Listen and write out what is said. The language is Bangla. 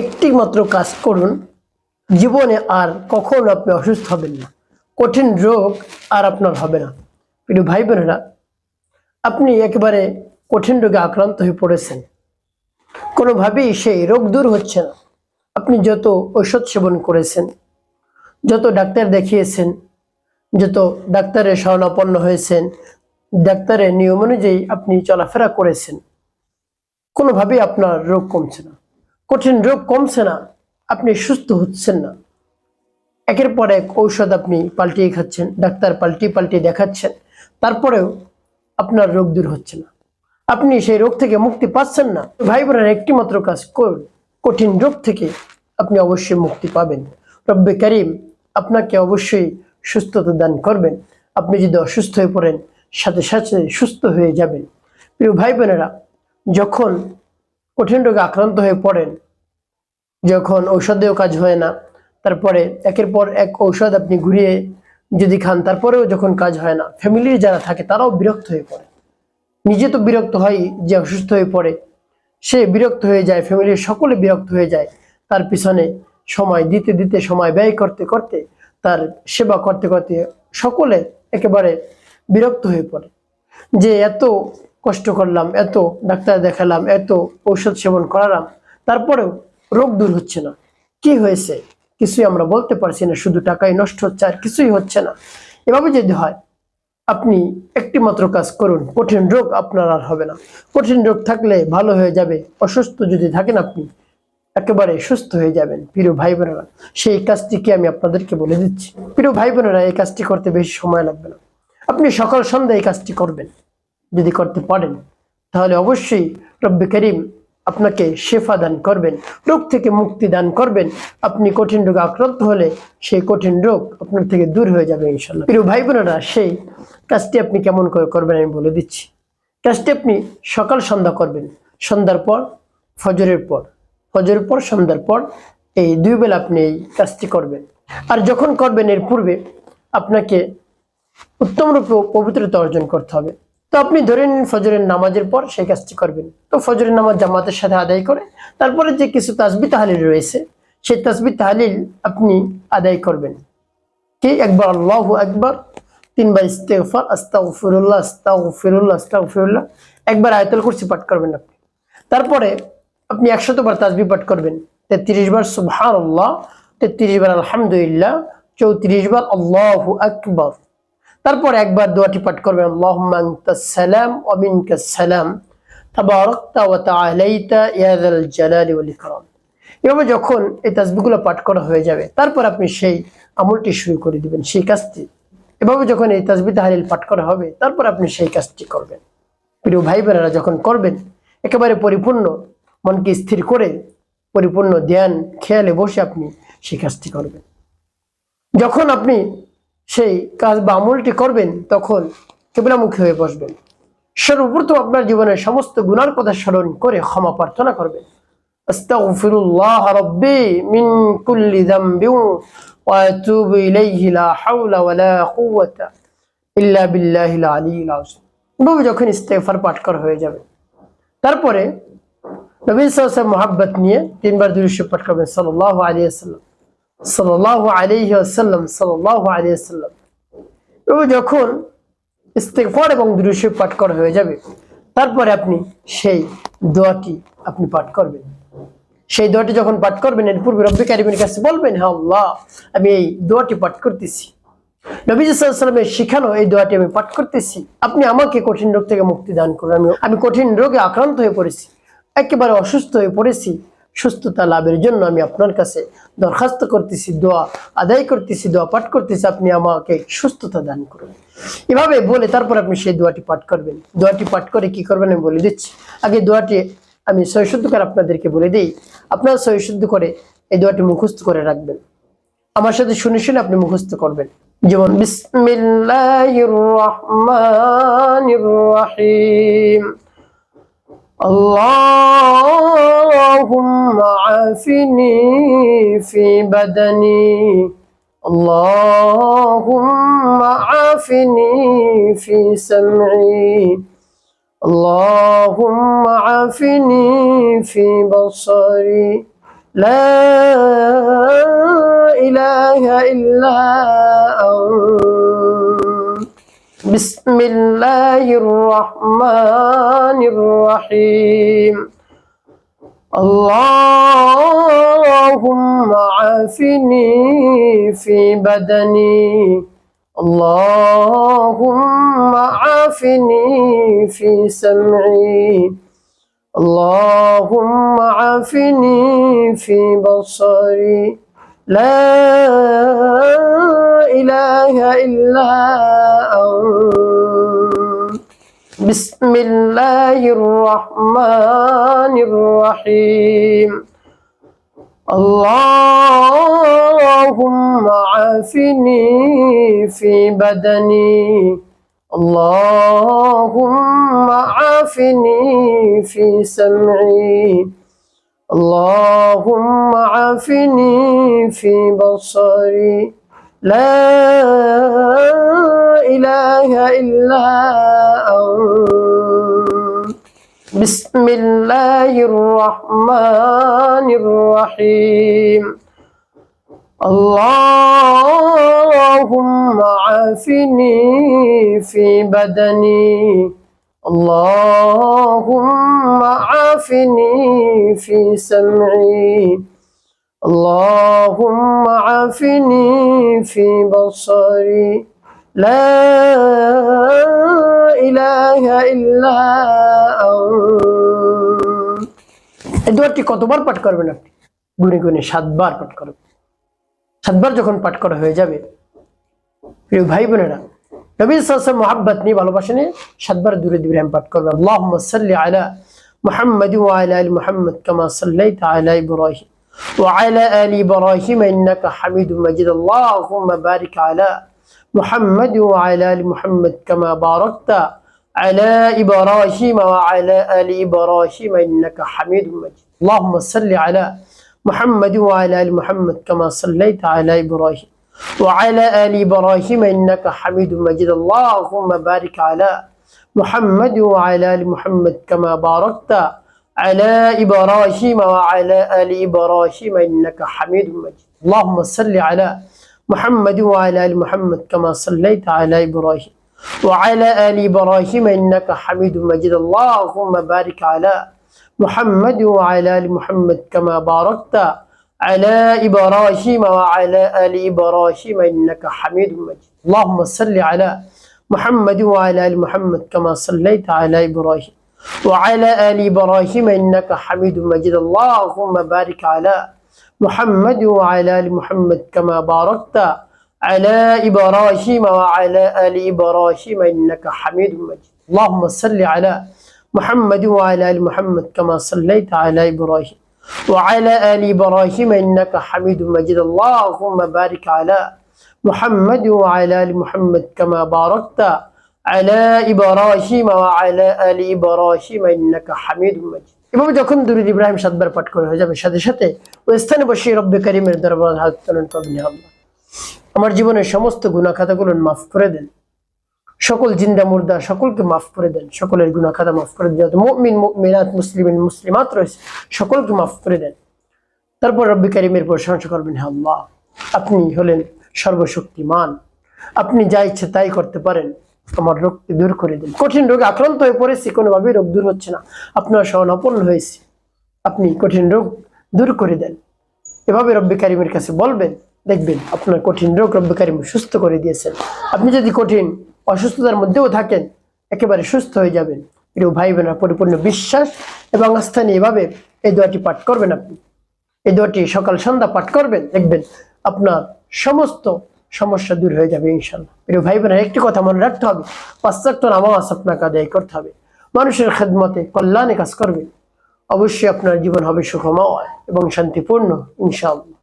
একটি মাত্র কাজ করুন, জীবনে আর কখনো আপনি অসুস্থ হবেন না, কঠিন রোগ আর আপনার হবে না। প্রিয় ভাই বোনেরা, আপনি একেবারে কঠিন রোগে আক্রান্ত হয়ে পড়েছেন, কোনোভাবেই সেই রোগ দূর হচ্ছে না। আপনি যত ঔষধ সেবন করেছেন, যত ডাক্তার দেখিয়েছেন, যত ডাক্তারের শরণাপন্ন হয়েছেন, ডাক্তারের নিয়ম অনুযায়ী আপনি চলাফেরা করেছেন, কোনোভাবেই আপনার রোগ কমছে না, কঠিন রোগ কমছে না, আপনি সুস্থ হচ্ছেন না। একের পর এক ঔষধ আপনি পাল্টিয়ে খাচ্ছেন, ডাক্তার পাল্টিয়ে দেখাচ্ছেন, তারপরেও আপনার রোগ দূর হচ্ছে না, আপনি সেই রোগ থেকে মুক্তি পাচ্ছেন না। ভাই বোনের একটি মাত্র কাজ করুন, কঠিন রোগ থেকে আপনি অবশ্যই মুক্তি পাবেন। রব্বে কারিম আপনাকে অবশ্যই সুস্থতা দান করবেন। আপনি যদি অসুস্থ হয়ে পড়েন, সাথে সাথে সুস্থ হয়ে যাবেন। প্রিয় ভাই বোনেরা, যখন কঠিন রোগে আক্রান্ত হয়ে পড়েন, যখন ঔষধেও কাজ হয় না, তারপরে একের পর এক ঔষধ আপনি ঘুরিয়ে যদি খান, তারপরেও যখন কাজ হয় না, ফ্যামিলির যারা থাকে তারাও বিরক্ত হয়ে পড়ে। নিজে তো বিরক্ত হয় যে অসুস্থ হয়ে পড়ে, সে বিরক্ত হয়ে যায়, ফ্যামিলির সকলে বিরক্ত হয়ে যায়। তার পিছনে সময় দিতে দিতে, সময় ব্যয় করতে করতে, তার সেবা করতে করতে সকলে একেবারে বিরক্ত হয়ে পড়ে যে এত কষ্ট করলাম, এত ডাক্তার দেখালাম, এত ঔষধ সেবন করালাম, তারপরেও রোগ দূর হচ্ছে না। কি হয়েছে কিছুই আমরা বলতে পারছি না, শুধু টাকাই নষ্ট হচ্ছে আর কিছুই হচ্ছে না। এভাবে যদি হয়, আপনি একটি মাত্র কাজ করুন, কঠিন রোগ আপনার আর হবে না। কঠিন রোগ থাকলে ভালো হয়ে যাবে, অসুস্থ যদি থাকেন আপনি একেবারে সুস্থ হয়ে যাবেন। প্রিয় ভাই বোনেরা, সেই কাজটিকে আমি আপনাদেরকে বলে দিচ্ছি। প্রিয় ভাই বোনেরা, এই কাজটি করতে বেশি সময় লাগবে না। আপনি সকাল সন্ধ্যা এই কাজটি করবেন, যদি করতে পারেন তাহলে অবশ্যই রব্বে করিম আপনাকে শেফা দান করবেন, রোগ থেকে মুক্তি দান করবেন। আপনি কঠিন রোগে আক্রান্ত হলে সেই কঠিন রোগ আপনার থেকে দূর হয়ে যাবে ইনশাল্লাহ। প্রিয় ভাই বোনেরা, সেই কাজটি আপনি কেমন করে করবেন আমি বলে দিচ্ছি। কাজটি আপনি সকাল সন্ধ্যা করবেন, সন্ধ্যার পর, ফজরের পর, ফজরের পর, সন্ধ্যার পর, এই দুই বেলা আপনি এই কাজটি করবেন। আর যখন করবেন এর পূর্বে আপনাকে উত্তম রূপে পবিত্রতা অর্জন করতে হবে। তো আপনি ধরে নিন ফজরের নামাজের পর সেই কাজটি করবেন। তো ফজরের নামাজ জামাতের সাথে আদায় করে তারপরে যে কিছু তাসবিহ তাহলিল রয়েছে, সেই তাসবিহ তাহলিল আপনি আদায় করবেন। কি একবার আল্লাহু আকবার, তিনবার ইস্তেগফার, আস্তাগফিরুল্লাহ আস্তাগফিরুল্লাহ আস্তাগফিরুল্লাহ, একবার আয়াতুল কুরসি পাঠ করবেন আপনি। তারপরে আপনি 100 বার তাসবিহ পাঠ করবেন, 33 বার সুবহানাল্লাহ, 33 বার আলহামদুলিল্লাহ, 34 বার আল্লাহু আকবার। তারপর একবার দোয়াটি পাঠ করবেন, আল্লাহুম্মা আনতাস সালাম ওয়া মিনকাস সালাম, তাবারাকতা ওয়া তাআলাইতা ইয়া যাল জালালি ওয়াল ইকরাম। এভাবে যখন এই তাসবিহগুলো পাঠ করা হয়ে যাবে, তারপর আপনি সেই আমলটি শুরু করে দিবেন, সেই কাজটি। এভাবে যখন এই তাসবিহ তাহলিল পাঠ করা হবে, তারপর আপনি সেই কাজটি করবেন। প্রিয় ভাই বোনেরা, যখন করবেন একেবারে পরিপূর্ণ মনকে স্থির করে, পরিপূর্ণ ধ্যান খেয়ালে বসে আপনি সেই কাজটি করবেন। যখন আপনি সেই কাজ বা আমলটি করবেন, তখন কিবলামুখী হয়ে বসবেন। সর্বপ্রথম আপনার জীবনের সমস্ত গুনার কথা স্মরণ করে ক্ষমা প্রার্থনা করবেন। আস্তাগফিরুল্লাহ রাব্বি মিন কুল্লি যামবি ওয়া আতুবু ইলাইহি লা হাওলা ওয়া লা কুওয়াতা ইল্লা বিল্লাহিল আলিয়্যিল আযীম। এভাবে যখন ইস্তেগফার পাঠ করা হয়ে যাবে, তারপরে নবী সাল্লাল্লাহু আলাইহি ওয়াসাল্লাম মুহাব্বত নিয়ে 3 বার দুরূদ শরীফ পাঠ করবেন, সাল্লাল্লাহু আলাইহি ওয়াসাল্লাম, সাল্লাল্লাহু আলাইহি ওয়াসাল্লাম, সাল্লাল্লাহু আলাইহি ওয়াসাল্লাম। এবং যখন ইস্তেগফার এবং দুরূদ শরীফ পাঠ করা হয়ে যাবে, তারপরে আপনি সেই দোয়াটি আপনি পাঠ করবেন। সেই দোয়াটি যখন পাঠ করবেন, এর পূর্বে রব্বে কারিমের কাছে বলবেন, হ্যাঁ আল্লাহ, আমি এই দোয়াটি পাঠ করতেছি, নবী সাল্লাল্লাহু আলাইহি ওয়াসাল্লামের শিখানো এই দোয়াটি আমি পাঠ করতেছি, আপনি আমাকে কঠিন রোগ থেকে মুক্তি দান করুন। আমি কঠিন রোগে আক্রান্ত হয়ে পড়েছি, একেবারে অসুস্থ হয়ে পড়েছি, সুস্থতা লাভের জন্য আমি আপনার কাছে দরখাস্ত করতেছি, দোয়া আদায় করতেছি, দোয়া পাঠ করতেছি, আপনি আমাকে সুস্থতা দান করুন। এভাবে বলে তারপর আপনি সেই দোয়াটি পাঠ করবেন। দোয়াটি পাঠ করে কি করবেন আমি বলে দিচ্ছি। আগে দোয়াটি আমি সহিশুদ্ধ করে আপনাদেরকে বলে দিই, আপনারা সহিশুদ্ধ করে এই দোয়াটি মুখস্থ করে রাখবেন। আমার সাথে শুনে শুনে আপনি মুখস্থ করবেন। যেমন বিসমিল্লাহির রহমানির রহিম, আল্লাহুম্মা আফিনি ফি বাদানি, আল্লাহুম্মা আফিনি ফি সামঈ, আল্লাহুম্মা আফিনি ফি বাসারি, لا إله إلا أنت بسم الله الرحمن الرحيم اللهم عافني في بدني اللهم عافني في سمعي اللهم عافني في بصري لا إله إلا أنت بسم الله الرحمن الرحيم اللهم عافني في بدني اللهم عافني في سمعي اللهم عافني في بصري لا إله إلا أنت بسم الله الرحمن الرحيم اللهم عافني في بدني اللهم عافني في سمعي اللهم عافني في بصري لا إله إلا أنت এই দোয়াটি কতবার পাঠ করবেন আপনি? গুনে গুনে 7 বার পাঠ করবেন। 7 বার যখন পাঠ করা হয়ে যাবে, প্রিয় ভাই বোনেরা, নবী সাল্লাল্লাহু আলাইহি ওয়াসাল্লাম মুহাব্বত নিয়ে ভালোবাসা নিয়ে 7 বার দুরূদ ইব্রাহিম পাঠ করবেন। আল্লাহুম্মা সাল্লি আলা মুহাম্মাদ ওয়া আলা আলি মুহাম্মাদ কামা সাল্লাইতা আলা ইব্রাহিম ওয়া আলা আলি ইব্রাহিম ইন্নাকা হামিদুম মাজিদ। আল্লাহুম্মা বারিক আলা মুহাম্মাদ ওয়া আলা আলি মুহাম্মাদ কামা বারাকতা على إبراهيم وعلى آل إبراهيم إنك حميد مجيد. اللهم صل على محمد وعلى آل محمد كما صليت على إبراهيم وعلى آل إبراهيم إنك حميد مجيد. اللهم بارك على محمد وعلى آل محمد كما باركت على إبراهيم وعلى آل إبراهيم إنك حميد مجيد. اللهم صل على محمد وعلى آل محمد كما صليت على إبراهيم وعلى آل إبراهيم إنك حميد مجيد. اللهم بارك على محمد وعلى آل محمد كما باركت على إبراهيم وعلى آل إبراهيم إنك حميد مجيد. اللهم صل على محمد وعلى آل محمد كما صليت على إبراهيم وعلى آل إبراهيم إنك حميد مجيد. اللهم بارك على محمد وعلى آل محمد كما باركت على إبراهيم وعلى آل إبراهيم إنك حميد مجيد. اللهم صل على محمد وعلى آل محمد كما صليت على إبراهيم وعلى آل إبراهيم إنك حميد مجيد. اللهم بارك على محمد وعلى آل محمد كما باركت على إبراهيم وعلى آل إبراهيم إنك حميد مجيد. এভাবে যখন দুরূদ ইব্রাহিম 7 বার পাঠ করা হয়ে যাবে, সাথে সাথে ওই স্থানে বসে রব্বে কারীমের দরবারে হাত তোলেন, করবেন আল্লাহ আমার জীবনের সমস্ত গুনাহ খাতাগুলো মাফ করে দেন, সকল জিন্দা মুর্দা সকলকে মাফ করে দেন, সকলের গুনাহ খাতা মাফ করে দেন, যত মুমিন মুমিনাত মুসলিমিন মুসলিমাত রয়েছে সকলকে মাফ করে দেন। তারপর রব্বে কারীমের প্রশংসা করবেন, হে আল্লাহ আপনি হলেন সর্বশক্তিমান, আপনি যা ইচ্ছে তাই করতে পারেন, আমার রোগকে দূর করে দেন। কঠিন রোগে আক্রান্ত হয়ে পড়েছি, কোনোভাবেই রোগ দূর হচ্ছে না, আপনার শরণাপন্ন হয়েছি, আপনি কঠিন রোগ দূর করে দেন। এভাবে রব্বে কারীমের কাছে বলবেন, দেখবেন আপনার কঠিন রোগ রব্বে কারীম সুস্থ করে দিয়েছেন। আপনি যদি কঠিন অসুস্থতার মধ্যেও থাকেন, একেবারে সুস্থ হয়ে যাবেন। প্রিয় ভাই বোনেরা, পরিপূর্ণ বিশ্বাস এবং আস্থা নিয়ে এভাবে এই দোয়াটি পাঠ করবেন। আপনি এই দোয়াটি সকাল সন্ধ্যা পাঠ করবেন, দেখবেন আপনার সমস্ত সমস্যা দূর হয়ে যাবে ইনশাআল্লাহ। প্রিয় ভাই বোনেরা, একটি কথা মনে রাখতে হবে, 5 ওয়াক্ত নামাজ আপনাকে আদায় করতে হবে, মানুষের খেদমতে কল্যাণে কাজ করবেন, অবশ্যই আপনার জীবন হবে সুখময় এবং শান্তিপূর্ণ ইনশাআল্লাহ।